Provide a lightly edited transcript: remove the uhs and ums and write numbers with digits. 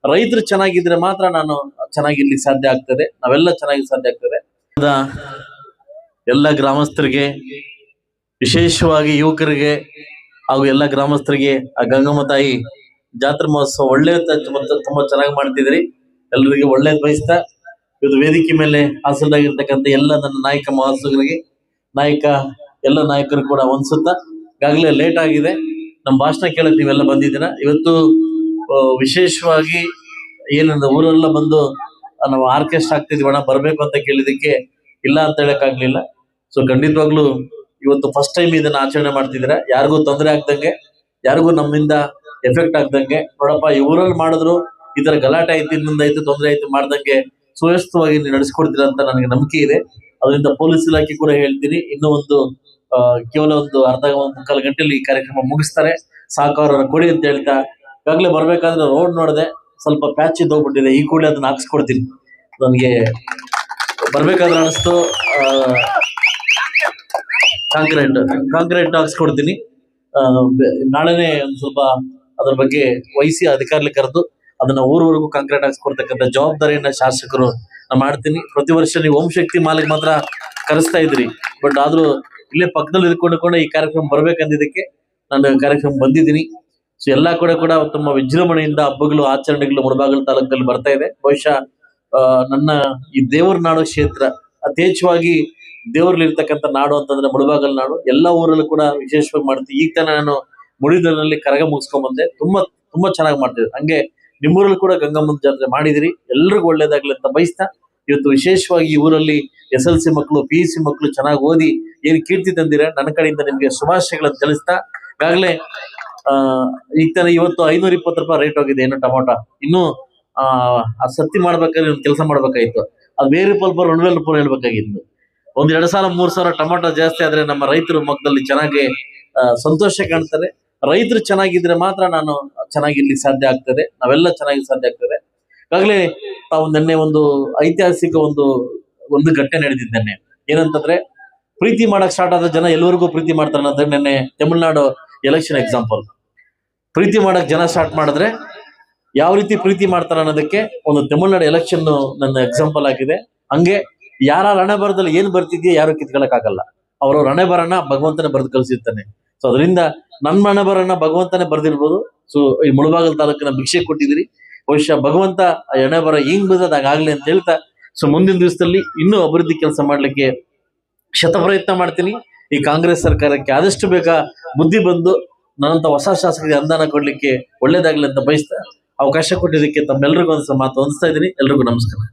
ರೈತರು ಚೆನ್ನಾಗಿದ್ರೆ ಮಾತ್ರ ನಾನು ಚೆನ್ನಾಗಿರ್ಲಿಕ್ಕೆ ಸಾಧ್ಯ ಆಗ್ತದೆ, ನಾವೆಲ್ಲ ಚೆನ್ನಾಗಿ ಸಾಧ್ಯ ಆಗ್ತದೆ. ಎಲ್ಲ ಗ್ರಾಮಸ್ಥರಿಗೆ, ವಿಶೇಷವಾಗಿ ಯುವಕರಿಗೆ ಹಾಗೂ ಎಲ್ಲ ಗ್ರಾಮಸ್ಥರಿಗೆ ಆ ಗಂಗಮ್ಮ ತಾಯಿ ಜಾತ್ರಾ ಮಹೋತ್ಸವ ತುಂಬಾ ಚೆನ್ನಾಗಿ ಮಾಡ್ತಿದ್ರಿ. ಎಲ್ಲರಿಗೆ ಒಳ್ಳೇದ್ ಬಯಸ್ತಾ ಇವತ್ತು ವೇದಿಕೆ ಮೇಲೆ ಹಾಸನದಾಗಿರ್ತಕ್ಕಂಥ ಎಲ್ಲ ನನ್ನ ನಾಯಕ ಮಹಾಸಗರಿಗೆ ಎಲ್ಲ ನಾಯಕರು ಕೂಡ ಒಂದ್ಸುತ್ತಾ, ಈಗಾಗಲೇ ಲೇಟ್ ಆಗಿದೆ, ನಮ್ಮ ಭಾಷಣ ಕೇಳಕ್ ನೀವೆಲ್ಲ ಬಂದಿದ್ದೀರಾ. ಇವತ್ತು ವಿಶೇಷವಾಗಿ ಏನಂದ ಊರೆಲ್ಲ ಬಂದು ನಾವು ಆರ್ಕೆಸ್ಟ್ರಾ ಆಗ್ತಿದ್ವಿ ಅಣ್ಣ ಬರ್ಬೇಕು ಅಂತ ಕೇಳಿದಕ್ಕೆ ಇಲ್ಲ ಅಂತ ಹೇಳಕ್ ಆಗ್ಲಿಲ್ಲ. ಸೊ ಖಂಡಿತವಾಗ್ಲು ಇವತ್ತು ಫಸ್ಟ್ ಟೈಮ್ ಇದನ್ನ ಆಚರಣೆ ಮಾಡ್ತಿದ್ದೀರಾ. ಯಾರಿಗೂ ತೊಂದರೆ ಆಗ್ದಂಗೆ, ಯಾರಿಗೂ ನಮ್ಮಿಂದ ಎಫೆಕ್ಟ್ ಆಗ್ದಂಗೆ, ನೋಡಪ್ಪ ಈ ಊರಲ್ಲಿ ಮಾಡಿದ್ರು ಈ ತರ ಗಲಾಟೆ ಆಯ್ತು, ಇನ್ನೊಂದಾಯ್ತು, ತೊಂದರೆ ಆಯ್ತು ಮಾಡ್ದಂಗೆ ಸುವ್ಯವಸ್ಥಿತವಾಗಿ ನೀವು ನಡೆಸ್ಕೊಡ್ತೀರಾ ಅಂತ ನನಗೆ ನಂಬಿಕೆ ಇದೆ. ಅದರಿಂದ ಪೊಲೀಸ್ ಇಲಾಖೆ ಕೂಡ ಹೇಳ್ತೀನಿ, ಇನ್ನೂ ಕೇವಲ ಅರ್ಧ ಮುಕ್ಕಾಲು ಗಂಟೆಯಲ್ಲಿ ಈ ಕಾರ್ಯಕ್ರಮ ಮುಗಿಸ್ತಾರೆ, ಸಹಕಾರವನ್ನು ಕೊಡಿ ಅಂತ ಹೇಳ್ತಾ, ಈಗಾಗಲೇ ಬರ್ಬೇಕಾದ್ರೆ ರೋಡ್ ನೋಡಿದೆ, ಸ್ವಲ್ಪ ಪ್ಯಾಚ್ ಇದ್ದೋಗ್ಬಿಟ್ಟಿದೆ, ಈ ಕೂಡಲೇ ಅದನ್ನ ಹಾಕ್ಸ್ಕೊಡ್ತೀನಿ. ನನಗೆ ಬರ್ಬೇಕಾದ್ರೆ ಅನಿಸ್ತು ಕಾಂಕ್ರೀಟ್ ಹಾಕ್ಸ್ಕೊಡ್ತೀನಿ. ನಾಳೆನೆ ಒಂದು ಸ್ವಲ್ಪ ಅದ್ರ ಬಗ್ಗೆ ವಹಿಸಿ ಅಧಿಕಾರಿಗಳು ಕರೆದು ಅದನ್ನ ಊರವರೆಗೂ ಕಾಂಕ್ರೀಟ್ ಹಾಕ್ಸ್ಕೊಡ್ತಕ್ಕಂಥ ಜವಾಬ್ದಾರಿಯನ್ನ ಶಾಸಕರು ಮಾಡ್ತೀನಿ. ಪ್ರತಿ ವರ್ಷ ನೀವು ಓಂ ಶಕ್ತಿ ಮಾಲಿಗೆ ಮಾತ್ರ ಕರೆಸ್ತಾ ಇದ್ರಿ, ಬಟ್ ಆದ್ರೂ ಇಲ್ಲೇ ಪಕ್ಕದಲ್ಲಿ ಇದ್ಕೊಂಡು ಈ ಕಾರ್ಯಕ್ರಮ ಬರ್ಬೇಕಂದಿದ್ದಕ್ಕೆ ನಾನು ಕಾರ್ಯಕ್ರಮ ಬಂದಿದ್ದೀನಿ. ಸೊ ಎಲ್ಲಾ ಕೂಡ ತಮ್ಮ ವಿಜೃಂಭಣೆಯಿಂದ ಹಬ್ಬಗಳು, ಆಚರಣೆಗಳು ಮುಳಬಾಗಿಲು ತಾಲೂಕಲ್ಲಿ ಬರ್ತಾ ಇದೆ. ಬಹುಶಃ ನನ್ನ ಈ ದೇವರ ನಾಡು ಕ್ಷೇತ್ರ ಅತಿ ಹೆಚ್ಚವಾಗಿ ದೇವರಲ್ಲಿರ್ತಕ್ಕಂಥ ನಾಡು ಅಂತಂದ್ರೆ ಮುಳಬಾಗಲ್ ನಾಡು. ಎಲ್ಲ ಊರಲ್ಲೂ ಕೂಡ ವಿಶೇಷವಾಗಿ ಮಾಡ್ತೀವಿ. ಈಗ ತಾನೇ ನಾನು ಮುಳಿದಲ್ಲಿ ಕರಗ ಮುಗಿಸ್ಕೊಂಡ್ ಬಂದೆ, ತುಂಬಾ ಚೆನ್ನಾಗಿ ಮಾಡ್ತಿದ್ರು. ಹಂಗೆ ನಿಮ್ಮೂರಲ್ಲಿ ಕೂಡ ಗಂಗಮ್ಮನ ಜಾತ್ರೆ ಮಾಡಿದಿರಿ, ಎಲ್ರಿಗೂ ಒಳ್ಳೇದಾಗ್ಲಿ ಅಂತ ಬಯಸ್ತಾ, ಇವತ್ತು ವಿಶೇಷವಾಗಿ ಈ ಊರಲ್ಲಿ SLC ಮಕ್ಕಳು, PUC ಮಕ್ಕಳು ಚೆನ್ನಾಗಿ ಓದಿ ಏನ್ ಕೀರ್ತಿ ತಂದಿರ, ನನ್ನ ಕಡೆಯಿಂದ ನಿಮ್ಗೆ ಶುಭಾಶಯಗಳನ್ನು ತಿಳಿಸ್ತಾ, ಈಗಾಗಲೇ ಈಗ ತಾನೇ ಇವತ್ತು 520 ರೂಪಾಯಿ ರೇಟ್ ಹೋಗಿದೆ ಏನು ಟೊಮೊಟೊ. ಇನ್ನು ಆ ಸತ್ತಿ ಮಾಡ್ಬೇಕಾದ್ರೆ ಒಂದು ಕೆಲಸ ಮಾಡ್ಬೇಕಾಗಿತ್ತು, ಅದು ಬೇರೆ ರೂಪಾಯಿ 2 ರೂಪಾಯಿ ಹೇಳ್ಬೇಕಾಗಿತ್ತು. 1-2 ಸಾಲ 3 ಸಾವಿರ ಟೊಮೊಟೊ ಜಾಸ್ತಿ ಆದ್ರೆ ನಮ್ಮ ರೈತರ ಮುಖದಲ್ಲಿ ಚೆನ್ನಾಗಿ ಸಂತೋಷ ಕಾಣ್ತಾರೆ. ರೈತರು ಚೆನ್ನಾಗಿದ್ರೆ ಮಾತ್ರ ನಾನು ಚೆನ್ನಾಗಿರ್ಲಿಕ್ಕೆ ಸಾಧ್ಯ ಆಗ್ತದೆ, ನಾವೆಲ್ಲ ಚೆನ್ನಾಗಿ ಸಾಧ್ಯ ಆಗ್ತದೆ. ಈಗಾಗಲೇ ತಾವು ನಿನ್ನೆ ಒಂದು ಐತಿಹಾಸಿಕ ಒಂದು ಘಟನೆ ನಡೆದಿದ್ದು ನಿನ್ನೆ. ಏನಂತಂದ್ರೆ, ಪ್ರೀತಿ ಮಾಡಕ್ ಸ್ಟಾರ್ಟ್ ಆದ ಜನ ಎಲ್ಲರಿಗೂ ಪ್ರೀತಿ ಮಾಡ್ತಾರೆ ಅಂದ್ರೆ ನಿನ್ನೆ ತಮಿಳ್ನಾಡು ಎಲೆಕ್ಷನ್ ಎಕ್ಸಾಂಪಲ್. ಪ್ರೀತಿ ಮಾಡಕ್ ಜನ ಸ್ಟಾರ್ಟ್ ಮಾಡಿದ್ರೆ ಯಾವ ರೀತಿ ಪ್ರೀತಿ ಮಾಡ್ತಾರೆ ಅನ್ನೋದಕ್ಕೆ ಒಂದು ತಮಿಳ್ನಾಡು ಎಲೆಕ್ಷನ್ ನನ್ನ ಎಕ್ಸಾಂಪಲ್ ಆಗಿದೆ. ಹಂಗೆ ಯಾರ ಹಣೆ ಬರದಲ್ಲಿ ಏನ್ ಬರ್ತಿದ್ಯೋ ಯಾರು ಕಿತ್ಕೊಳಕ್ ಆಗಲ್ಲ, ಅವ್ರವ್ರ ಹಣೆ ಬರನ ಭಗವಂತನೇ ಬರೆದು ಕಳಿಸಿರ್ತಾನೆ. ಸೊ ಅದರಿಂದ ನನ್ನ ಹಣೆ ಬರನ ಭಗವಂತನೇ ಬರ್ದಿರ್ಬೋದು. ಸೊ ಈ ಮುಳಬಾಗಲ್ ತಾಲೂಕಿನ ಭಿಕ್ಷೆ ಕೊಟ್ಟಿದ್ದೀರಿ, ಬಹುಶಃ ಭಗವಂತ ಆ ಹಣೆ ಬರ ಹಿಂಗ್ ಬರ್ತದಾಗ್ಲಿ ಅಂತ ಹೇಳ್ತಾ, ಸೊ ಮುಂದಿನ ದಿವಸದಲ್ಲಿ ಇನ್ನೂ ಅಭಿವೃದ್ಧಿ ಕೆಲಸ ಮಾಡ್ಲಿಕ್ಕೆ ಶತಪ್ರಯತ್ನ ಮಾಡ್ತೀನಿ. ಈ ಕಾಂಗ್ರೆಸ್ ಸರ್ಕಾರಕ್ಕೆ ಆದಷ್ಟು ಬೇಗ ಬುದ್ಧಿ ಬಂದು ನನ್ನಂತ ಹೊಸ ಶಾಸಕರಿಗೆ ಅನುದಾನ ಕೊಡ್ಲಿಕ್ಕೆ ಒಳ್ಳೇದಾಗ್ಲಿ ಅಂತ ಬಯಸ್ತಾ, ಅವಕಾಶ ಕೊಟ್ಟಿದ್ದಕ್ಕೆ ತಮ್ಮೆಲ್ಲರಿಗೂ ಒಂದು ಮಾತು ಹೊಂದಿಸ್ತಾ ಇದ್ದೀನಿ. ಎಲ್ರಿಗೂ ನಮಸ್ಕಾರ.